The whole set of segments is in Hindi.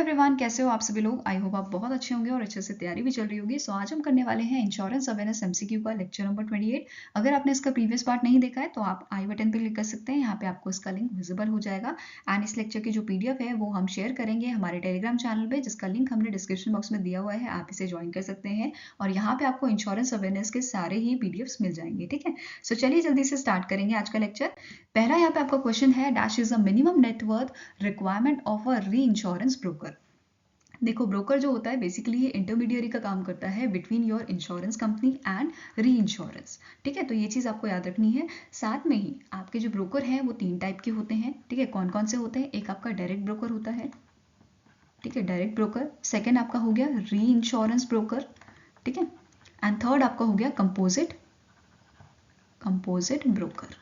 एवरीवन, कैसे हो आप सभी लोग। आई होप आप बहुत अच्छे होंगे और अच्छे से तैयारी भी चल रही होगी। सो आज हम करने वाले हैं इंश्योरेंस अवेयरनेस एमसीक्यू का लेक्चर नंबर 28। अगर आपने इसका प्रीवियस पार्ट नहीं देखा है तो आप आई बटन पे क्लिक कर सकते हैं। यहाँ पे आपको इसका लिंक विजिबल हो जाएगा एंड इस लेक्चर की जो पीडीएफ है वो हम शेयर करेंगे हमारे टेलीग्राम चैनल पे, जिसका लिंक हमने डिस्क्रिप्शन बॉक्स में दिया हुआ है। आप इसे ज्वाइन कर सकते हैं और यहाँ पे आपको इंश्योरेंस अवेयरनेस के सारे ही पीडीएफ मिल जाएंगे। ठीक है, सो चलिए जल्दी से स्टार्ट करेंगे आज का लेक्चर। पहला यहाँ पे आपका क्वेश्चन है, dash is a minimum net worth requirement of a री इंश्योरेंस ब्रोकर। देखो, ब्रोकर जो होता है बेसिकली ये इंटरमीडियरी का काम करता है between your insurance company and re insurance. ठीक है, तो ये चीज़ आपको याद रखनी है। साथ में ही आपके जो ब्रोकर हैं वो 3 टाइप के होते हैं। ठीक है, कौन कौन से होते हैं? एक आपका डायरेक्ट ब्रोकर होता है, ठीक है, डायरेक्ट ब्रोकर। सेकेंड आपका हो गया री इंश्योरेंस ब्रोकर, ठीक है, एंड थर्ड आपका हो गया कंपोजिट ब्रोकर।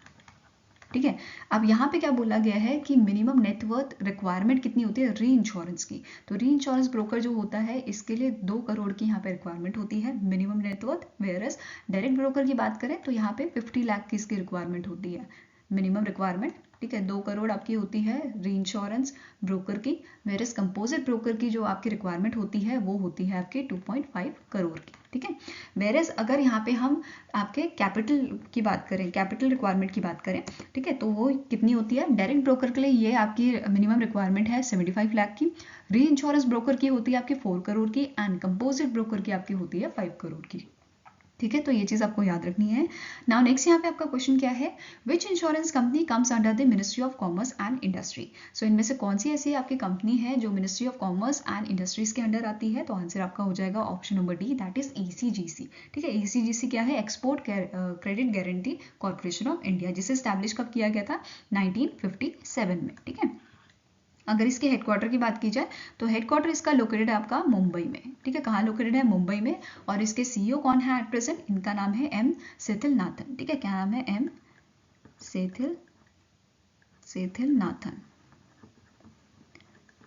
ठीक है, अब यहाँ पे क्या बोला गया है कि मिनिमम नेटवर्थ रिक्वायरमेंट कितनी होती है री इंश्योरेंस की। तो री इंश्योरेंस ब्रोकर जो होता है इसके लिए 2 करोड़ की यहाँ पे रिक्वायरमेंट होती है minimum net worth. Whereas direct broker की बात करें तो यहाँ पे 50 लाख की इसकी रिक्वायरमेंट होती है मिनिमम रिक्वायरमेंट। ठीक है, 2 करोड़ आपकी होती है री इंश्योरेंस ब्रोकर की। वेयरएस कंपोजिट ब्रोकर की जो आपकी रिक्वायरमेंट होती है वो होती है आपकी 2.5 करोड़ की। ठीक है, वेयरएस अगर यहाँ पे हम आपके कैपिटल की बात करें, कैपिटल रिक्वायरमेंट की बात करें, ठीक है, तो वो कितनी होती है? डायरेक्ट ब्रोकर के लिए ये आपकी मिनिमम रिक्वायरमेंट है 75 लाख की। री इंश्योरेंस ब्रोकर की होती है आपकी 4 करोड़ की एंड कंपोजिट ब्रोकर की आपकी होती है 5 करोड़ की। ठीक है, तो ये चीज़ आपको याद रखनी है। नाउ नेक्स्ट यहाँ पे आपका क्वेश्चन क्या है, which insurance company comes under the ministry of commerce and industry. So इनमें से कौन सी ऐसी आपकी कंपनी है जो ministry of commerce and industries के अंडर आती है? तो आंसर आपका हो जाएगा option number D, that is ECGC. ठीक है, ईसीजीसी क्या है? Export credit guarantee corporation of India, जिसे स्टैब्लिश कब किया गया था? 1957 में। ठीक है, अगर इसके हेडक्वार्टर की बात की जाए तो हेडक्वार्टर इसका लोकेटेड है आपका मुंबई में। ठीक है, कहाँ लोकेटेड है? मुंबई में। और इसके सीईओ कौन है एट प्रेजेंट? इनका नाम है एम सेथिलनाथन। ठीक है, क्या नाम है? एम सेथिलनाथन।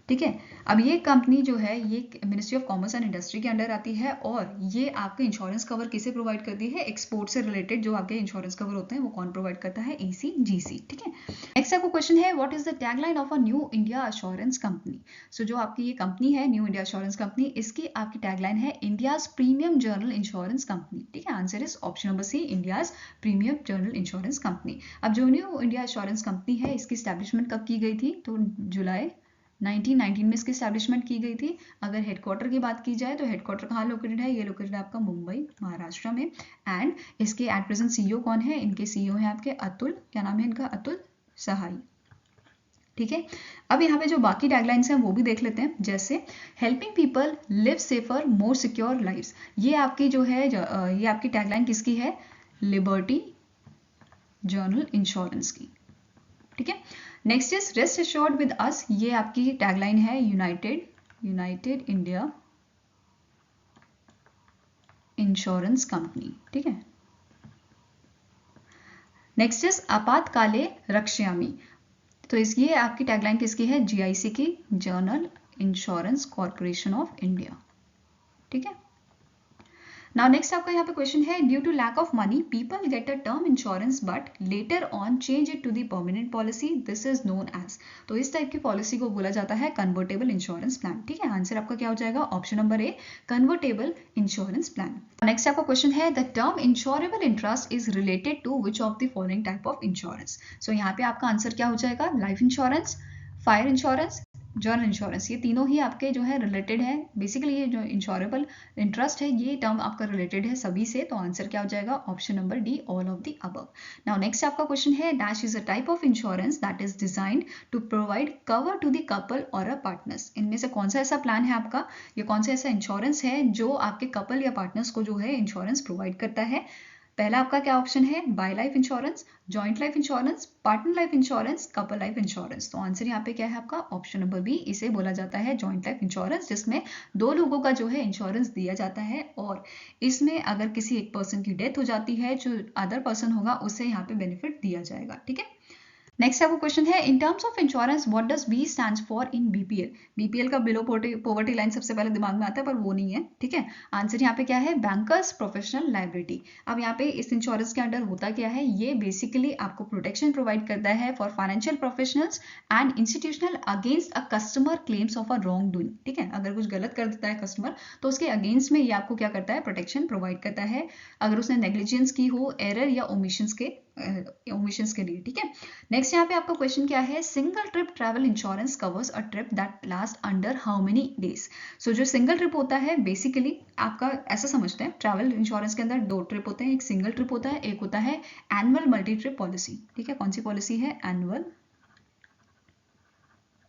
ठीक है, अब ये कंपनी जो है ये ministry of commerce and industry के अंडर आती है और ये आपके इंश्योरेंस कवर किसे प्रोवाइड करती है? एक्सपोर्ट से रिलेटेड जो आपके इंश्योरेंस कवर होते हैं वो कौन प्रोवाइड करता है? ईसीजीसी। ठीक है, नेक्स्ट आपको क्वेश्चन है, what is the tagline of a New India Assurance company. So जो आपकी ये कंपनी है न्यू इंडिया एश्योरेंस कंपनी, इसकी आपकी टैगलाइन है India's premium journal insurance company. ठीक है, answer is option number C, India's premium journal insurance company. अब जो न्यू इंडिया एश्योरेंस कंपनी है इसकी स्टैब्लिशमेंट कब की गई थी? तो जुलाई 1919 में इसकी स्टैब्लिशमेंट की गई थी। अगर हेडक्वार्टर की बात की जाए तो हेडक्वार्टर कहाँ लोकेटेड है? ये लोकेटेड है आपका मुंबई महाराष्ट्र में। एंड इसके एट प्रेजेंट सीईओ कौन है? इनके सीईओ हैं आपके अतुल, क्या नाम है इनका? अतुल सहाय। ठीक है, अब यहाँ पे जो बाकी टैगलाइंस हैं वो भी देख लेते हैं, जैसे helping people live safer more secure lives. ये आपकी जो है ये आपकी टैगलाइन किसकी है? लिबर्टी जर्नल इंश्योरेंस की। ठीक है, next is rest assured with us. ये आपकी टैगलाइन है यूनाइटेड इंडिया इंश्योरेंस कंपनी। ठीक है, नेक्स्ट इज आपातकाले रक्ष्यामि। तो ये आपकी टैगलाइन किसकी है? जीआईसी की, journal insurance corporation of India. ठीक है, नाउ नेक्स्ट आपका यहाँ पे क्वेश्चन है, due to lack of money people get a term insurance but later on change it to the permanent policy, this is known as. तो इस टाइप की पॉलिसी को बोला जाता है कन्वर्टेबल इंश्योरेंस प्लान। ठीक है, आंसर आपका क्या हो जाएगा? Option number A, convertible insurance plan. Next आपका क्वेश्चन है, the term insurable interest is related to which of the following type of insurance. So यहाँ पे आपका आंसर क्या हो जाएगा? Life insurance, fire insurance, general insurance, ये तीनों ही आपके जो है रिलेटेड है। बेसिकली ये जो इंश्योरेबल इंटरेस्ट है ये टर्म आपका रिलेटेड है सभी से। तो आंसर क्या हो जाएगा? Option number D, all of the above. Now next आपका क्वेश्चन है, dash is a type of insurance that is designed to provide cover to the couple और अ पार्टनर्स। इनमें से कौन सा ऐसा प्लान है आपका, या कौन सा ऐसा इंश्योरेंस है जो आपके कपल या पार्टनर्स को जो है इंश्योरेंस प्रोवाइड करता है? पहला आपका क्या ऑप्शन है? Bye life insurance, joint life insurance, partner life insurance, couple life insurance. तो आंसर यहाँ पे क्या है आपका? ऑप्शन नंबर बी, इसे बोला जाता है जॉइंट लाइफ इंश्योरेंस, जिसमें 2 लोगों का जो है इंश्योरेंस दिया जाता है और इसमें अगर किसी एक पर्सन की डेथ हो जाती है जो अदर पर्सन होगा उसे यहाँ पे बेनिफिट दिया जाएगा। ठीक है, नेक्स्ट आपको क्वेश्चन है, in terms of insurance what does be stands for in BPL. BPL का बिलो पॉवर्टी लाइन सबसे पहले दिमाग में आता है, पर वो नहीं है, ठीक है। आंसर यहाँ पे क्या है, बैंकर्स प्रोफेशनल लायबिलिटी। अब यहाँ पे इस इंश्योरेंस के अंडर होता क्या है, ये बेसिकली आपको प्रोटेक्शन प्रोवाइड करता है for financial professionals and institutional against a customer claims of a wrong doing, ठीक है। अगर कुछ गलत कर देता है कस्टमर तो उसके अगेंस्ट में ये आपको क्या करता है, प्रोटेक्शन प्रोवाइड करता है, अगर उसने नेग्लिजेंस की हो, एरर या ओमिशंस के लिए, ठीक है। नेक्स्ट यहाँ पे आपका क्वेश्चन क्या है, single trip travel insurance covers a trip that last under how many days. So जो सिंगल ट्रिप होता है बेसिकली आपका ऐसा समझते हैं, ट्रैवल इंश्योरेंस के अंदर दो ट्रिप होते हैं, एक सिंगल ट्रिप होता है, एक होता है एनुअल मल्टी ट्रिप पॉलिसी, ठीक है। कौन सी पॉलिसी है, एनुअल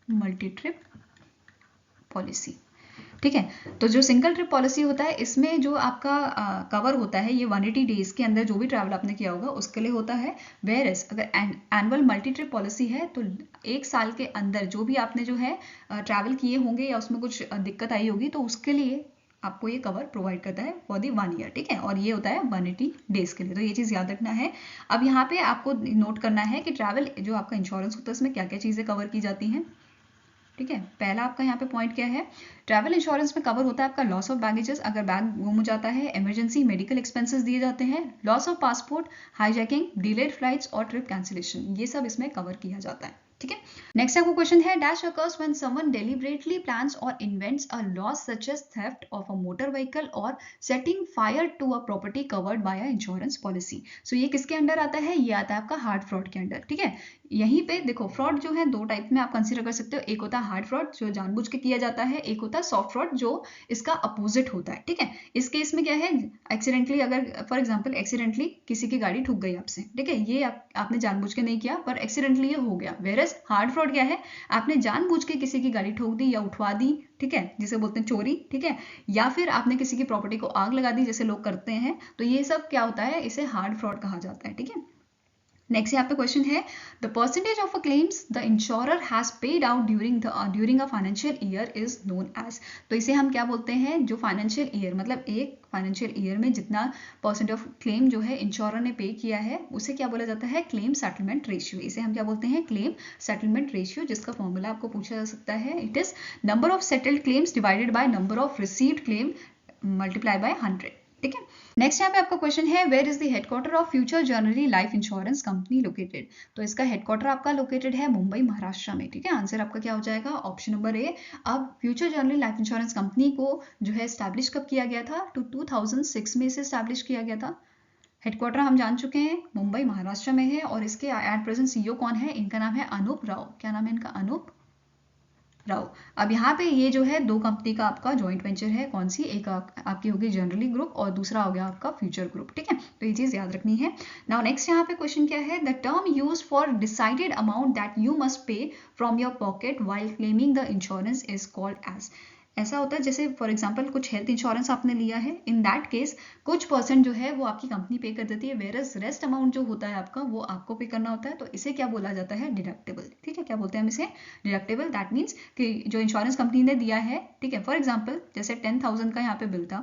मल्टी ट्रिप पॉलिसी, ठीक है। तो जो सिंगल ट्रिप पॉलिसी होता है इसमें जो आपका कवर होता है ये 180 डेज के अंदर जो भी ट्रैवल आपने किया होगा उसके लिए होता है। वेयर एज अगर एनुअल मल्टी ट्रिप पॉलिसी है तो एक साल के अंदर जो भी आपने जो है ट्रैवल किए होंगे या उसमें कुछ दिक्कत आई होगी तो उसके लिए आपको ये कवर प्रोवाइड करता है फॉर दी 1 ईयर, ठीक है। और ये होता है 180 डेज के लिए, तो ये चीज़ याद रखना है। अब यहाँ पे आपको नोट करना है कि ट्रैवल जो आपका इंश्योरेंस होता है उसमें क्या क्या चीज़ें कवर की जाती हैं, ठीक है। पहला आपका यहाँ पे पॉइंट क्या है, ट्रैवल इंश्योरेंस में कवर होता है आपका लॉस ऑफ बैगेजेस, अगर बैग गुम हो जाता है, इमरजेंसी मेडिकल एक्सपेंसेस दिए जाते हैं, loss of passport, hijacking, delayed flights और ट्रिप कैंसिलेशन, ये सब इसमें कवर किया जाता है, ठीक है। नेक्स्ट आपको क्वेश्चन है, dash occurs when someone deliberately plans or invents a loss such as theft of a motor vehicle or setting fire to a property covered by a insurance policy। सो ये किसके अंडर आता है, ये आता है आपका हार्ड फ्रॉड के अंडर, ठीक है। यहीं पे देखो फ्रॉड जो है दो टाइप में आप कंसीडर कर सकते हो, एक होता है हार्ड फ्रॉड जो जानबूझ के किया जाता है, एक होता है सॉफ्ट फ्रॉड जो इसका अपोजिट होता है, ठीक है। इस केस में क्या है, एक्सीडेंटली अगर फॉर एग्जांपल एक्सीडेंटली किसी की गाड़ी ठुक गई आपसे, ठीक है, ये आपने जानबूझ के नहीं किया पर एक्सीडेंटली ये हो गया। वेयरएज हार्ड फ्रॉड क्या है, आपने जानबूझ के किसी की गाड़ी ठोक दी या उठवा दी, ठीक है, जिसे बोलते हैं चोरी, ठीक है, या फिर आपने किसी की प्रॉपर्टी को आग लगा दी जैसे लोग करते हैं, तो ये सब क्या होता है, इसे हार्ड फ्रॉड कहा जाता है, ठीक है। नेक्स्ट यहाँ पे क्वेश्चन है, the percentage of a claims the insurer has paid out during a financial year is known as. तो इसे हम क्या बोलते हैं, जो फाइनेंशियल ईयर मतलब एक फाइनेंशियल ईयर में जितना परसेंट ऑफ क्लेम जो है इंश्योरर ने पे किया है उसे क्या बोला जाता है, क्लेम सेटलमेंट रेशियो। इसे हम क्या बोलते हैं, क्लेम सेटलमेंट रेशियो, जिसका फॉर्मूला आपको पूछा जा सकता है, it is number of settled claims divided by number of received claim multiply by 100, ठीक है। नेक्स्ट यहाँ पे आपका क्वेश्चन है, where is the headquarter of future Generali life insurance company located. तो इसका हेडक्वार्टर आपका लोकेटेड है मुंबई महाराष्ट्र में, ठीक है। आंसर आपका क्या हो जाएगा, ऑप्शन नंबर ए। अब Future Generali life insurance company को जो है स्टैब्लिश कब किया गया था, 2006 में इसे स्टैब्लिश किया गया था। हेडक्वार्टर हम जान चुके हैं मुंबई महाराष्ट्र में है, और इसके एट प्रेजेंट सीईओ कौन है, इनका नाम है अनूप राव। क्या नाम है इनका, अनूप राव। अब यहाँ पे ये जो है दो कंपनी का आपका जॉइंट वेंचर है, कौन सी, एक आपकी होगी जनरली ग्रुप और दूसरा हो गया आपका फ्यूचर ग्रुप, ठीक है। तो ये चीज याद रखनी है। नाउ नेक्स्ट यहाँ पे क्वेश्चन क्या है, the term used for decided amount that you must pay from your pocket while claiming the insurance is called as. ऐसा होता है जैसे फॉर एग्जांपल कुछ हेल्थ इंश्योरेंस आपने लिया है, इन दैट केस कुछ परसेंट जो है वो आपकी कंपनी पे कर देती है, वेरस रेस्ट अमाउंट जो होता है आपका वो आपको पे करना होता है, तो इसे क्या बोला जाता है, डिडक्टेबल, ठीक है। क्या बोलते हैं हम इसे, डिडक्टेबल। दैट मीन्स कि जो इंश्योरेंस कंपनी ने दिया है, ठीक है, फॉर एग्जाम्पल जैसे 10,000 का यहाँ पे बिल था,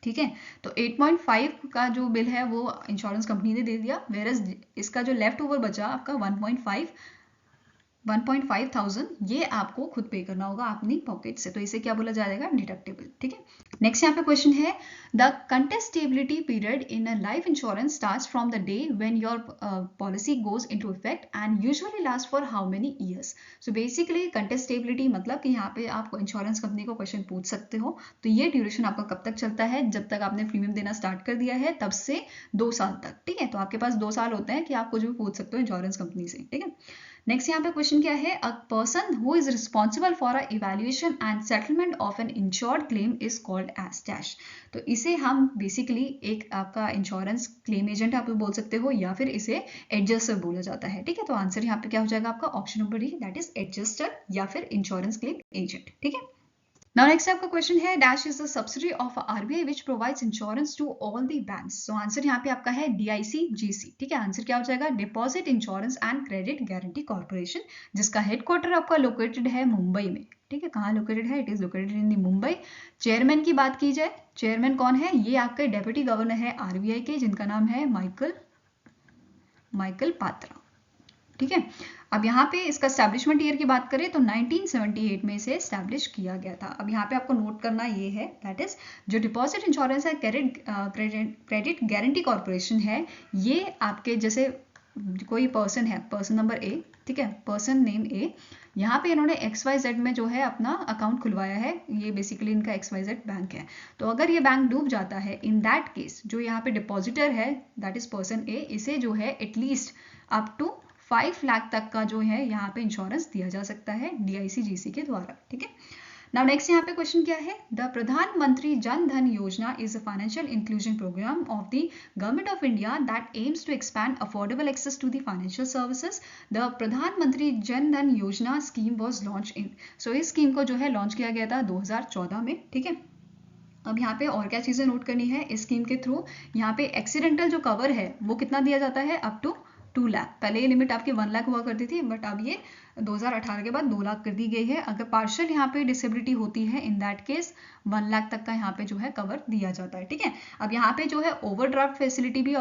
ठीक है, तो 8.5 का जो बिल है वो इंश्योरेंस कंपनी ने दे दिया, वेरस इसका जो लेफ्ट ओवर बचा आपका 1.5 थाउजेंड ये आपको खुद पे करना होगा अपनी पॉकेट से, तो इसे क्या बोला जाएगा, डिडक्टेबल, ठीक है। नेक्स्ट यहाँ पे क्वेश्चन है, the contestability period in a life insurance starts from the day when your policy goes into effect and usually last for how many years. So basically contestability मतलब कि यहाँ पे आप इंश्योरेंस कंपनी को क्वेश्चन पूछ सकते हो, तो ये ड्यूरेशन आपका कब तक चलता है, जब तक आपने प्रीमियम देना स्टार्ट कर दिया है तब से 2 साल तक, ठीक है। तो आपके पास 2 साल होते हैं कि आप कुछ भी पूछ सकते हो इंश्योरेंस कंपनी से, ठीक है। नेक्स्ट यहाँ पे क्वेश्चन क्या है, a person who is responsible for a evaluation and settlement of an insured claim is called as dash. तो इसे हम बेसिकली एक आपका इंश्योरेंस क्लेम एजेंट आप बोल सकते हो या फिर इसे एडजस्टर बोला जाता है, ठीक है। तो आंसर यहाँ पे क्या हो जाएगा आपका, option number D, that is adjuster या फिर इंश्योरेंस क्लेम एजेंट, ठीक है। Now next आपका क्वेश्चन है, dash is the subsidy of RBI which provides insurance to all the banks. So answer यहाँ पे आपका है डीआईसीजीसी, ठीक है। आंसर क्या हो जाएगा, deposit insurance and credit guarantee corporation, जिसका हेडक्वार्टर आपका लोकेटेड है मुंबई में, ठीक है। कहाँ लोकेटेड है, it is located in the Mumbai. Chairman की बात की जाए, चेयरमैन कौन है, ये आपके डेप्यूटी गवर्नर है आरबीआई के, जिनका नाम है माइकल पात्रा, ठीक है। अब यहाँ पे इसका स्टैब्लिशमेंट ईयर की बात करें तो 1978 में इसे स्टैब्लिश किया गया था। अब यहाँ पे आपको नोट करना ये है, दैट इज जो डिपॉजिट इंश्योरेंस है, क्रेडिट गारंटी कॉर्पोरेशन है, ये आपके जैसे कोई पर्सन है, पर्सन नंबर ए, ठीक है, पर्सन नेम ए, यहाँ पे इन्होंने XYZ में जो है अपना अकाउंट खुलवाया है, ये बेसिकली इनका XYZ बैंक है। तो अगर ये बैंक डूब जाता है, इन दैट केस जो यहाँ पे डिपॉजिटर है, दैट इज पर्सन ए, इसे जो है एटलीस्ट अप टू 5 लाख तक का जो है यहाँ पे इंश्योरेंस दिया जा सकता है DICGC के द्वारा, ठीक है। नाउ नेक्स्ट यहाँ पे क्वेश्चन क्या है, the Pradhanmantri Jan Dhan Yojana is a financial inclusion programme of the government of India that aims to expand affordable access to the financial services. The Pradhanmantri Jan Dhan Yojana scheme was launch in, so इस स्कीम को जो है लॉन्च किया गया था 2014 में, ठीक है। अब यहाँ पे और क्या चीज़ें नोट करनी है, इस स्कीम के थ्रू यहाँ पे एक्सीडेंटल जो कवर है वो कितना दिया जाता है, अप टू 2 लाख। पहले ये लिमिट आपकी 1 लाख हुआ करती थी, बट अब ये 2018 के बाद 2 लाख कर दी गई है। अगर पार्शियल यहाँ पे डिसेबिलिटी होती है, इन दैट केस 1 लाख तक का यहाँ पे जो है कवर दिया जाता है, ठीक है। अब यहाँ पे जो है ओवरड्राफ्ट फैसिलिटी भी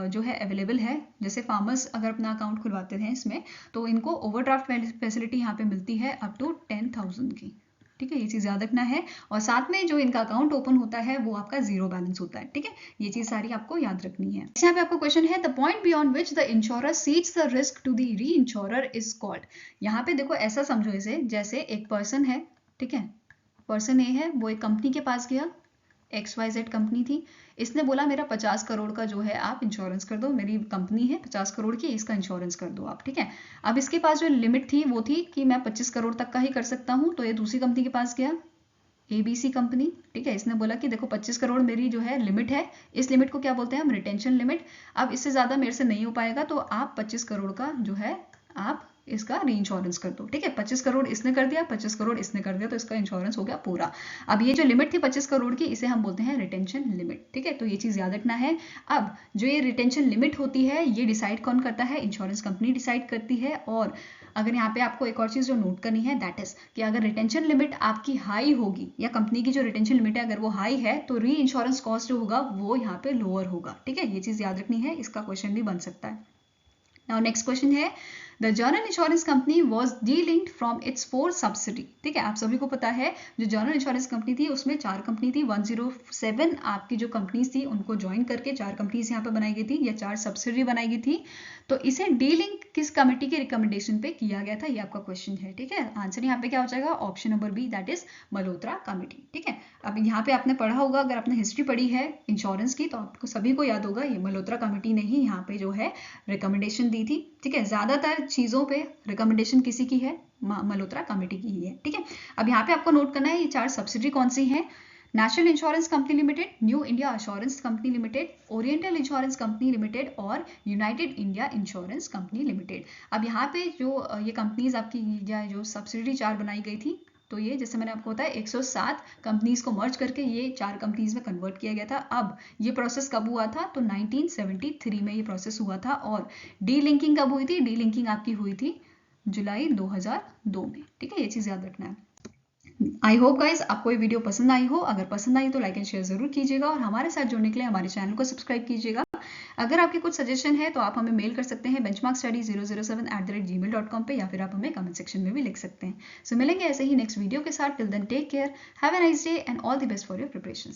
जो है अवेलेबल है। जैसे फार्मर्स अगर अपना अकाउंट खुलवाते हैं इसमें, तो इनको ओवरड्राफ्ट फैसिलिटी यहाँ पे मिलती है अप टू 10,000 की, ठीक है। ये चीज़ याद रखना है। और साथ में जो इनका अकाउंट ओपन होता है वो आपका जीरो बैलेंस होता है, ठीक है। ये चीज़ सारी आपको याद रखनी है। यहाँ पे आपको क्वेश्चन है, the point beyond which the insurer cedes the risk to the reinsurer is called. यहाँ पे देखो ऐसा समझो इसे, जैसे एक पर्सन है, ठीक है, पर्सन ए है, वो एक कंपनी के पास गया, XYZ कंपनी थी, इसने बोला मेरा 50 करोड़ का जो है आप इंश्योरेंस कर दो, मेरी कंपनी है 50 करोड़ की, इसका इंश्योरेंस कर दो आप, ठीक है। अब इसके पास जो लिमिट थी वो थी कि मैं 25 करोड़ तक का ही कर सकता हूँ, तो ये दूसरी कंपनी के पास गया, ABC कंपनी, ठीक है। इसने बोला कि देखो 25 करोड़ मेरी जो है लिमिट है, इस लिमिट को क्या बोलते हैं हम, रिटेंशन लिमिट। अब इससे ज़्यादा मेरे से नहीं हो पाएगा, तो आप 25 करोड़ का जो है आप इसका री इंश्योरेंस कर दो, ठीक है। 25 करोड़ इसने कर दिया, 25 करोड़ इसने कर दिया, तो इसका इंश्योरेंस हो गया पूरा। अब ये जो लिमिट थी 25 करोड़ की, इसे हम बोलते हैं रिटेंशन लिमिट, ठीक है। तो ये चीज़ याद रखना है। अब जो ये रिटेंशन लिमिट होती है, ये डिसाइड कौन करता है, इंश्योरेंस कंपनी डिसाइड करती है। और अगर यहाँ पे आपको एक और चीज़ जो नोट करनी है, दैट इज कि अगर रिटेंशन लिमिट आपकी हाई होगी, या कंपनी की जो रिटेंशन लिमिट है अगर वो हाई है, तो री इंश्योरेंस कॉस्ट जो होगा वो यहाँ पे लोअर होगा, ठीक है। ये चीज़ याद रखनी है, इसका क्वेश्चन भी बन सकता है। नाउ नेक्स्ट क्वेश्चन है, the general insurance company was delinked from its 4 subsidy, ठीक है। आप सभी को पता है जो जनरल इंश्योरेंस कंपनी थी उसमें 4 कंपनी थी, 107 आपकी जो कंपनीज थी उनको ज्वाइन करके 4 कंपनीज यहाँ पे बनाई गई थी, या 4 सब्सिडी बनाई गई थी। तो इसे डीलिंक किस कमेटी के रिकमेंडेशन पे किया गया था, ये आपका क्वेश्चन है, ठीक है। आंसर यहाँ पे क्या हो जाएगा, option number B, that is Malhotra committee, ठीक है। अब यहाँ पे आपने पढ़ा होगा, अगर आपने हिस्ट्री पढ़ी है इंश्योरेंस की, तो आपको सभी को याद होगा ये मल्होत्रा कमेटी ने ही यहाँ पे जो है रिकमेंडेशन दी थी, ठीक है। ज्यादातर चीजों पे रिकमेंडेशन किसी की है, मल्होत्रा कमेटी की ही है, ठीक है। अब यहाँ पे आपको नोट करना है ये 4 सब्सिडी कौन सी हैं, National Insurance Company Limited, New India Assurance Company Limited, Oriental Insurance Company Limited और United India Insurance Company Limited. अब यहाँ पे जो ये कंपनीज आपकी या जो सब्सिडी 4 बनाई गई थी, तो ये जैसे मैंने आपको बताया 107 कंपनीज को मर्ज करके ये 4 कंपनीज में कन्वर्ट किया गया था। अब ये प्रोसेस कब हुआ था, तो 1973 में ये प्रोसेस हुआ था। और डी लिंकिंग कब हुई थी, डी लिंकिंग आपकी हुई थी जुलाई 2002 में, ठीक है। ये चीज़ याद रखना है। आई होप गाइज आपको ये वीडियो पसंद आई हो। अगर पसंद आई तो लाइक एंड शेयर जरूर कीजिएगा, और हमारे साथ जुड़ने के लिए हमारे चैनल को सब्सक्राइब कीजिएगा। अगर आपके कुछ सजेशन है तो आप हमें मेल कर सकते हैं benchmarkstudy007@gmail.com पे, या फिर आप हमें कमेंट सेक्शन में भी लिख सकते हैं। सो मिलेंगे ऐसे ही नेक्स्ट वीडियो के साथ। Till then take care, have a nice day and all the best for your preparation.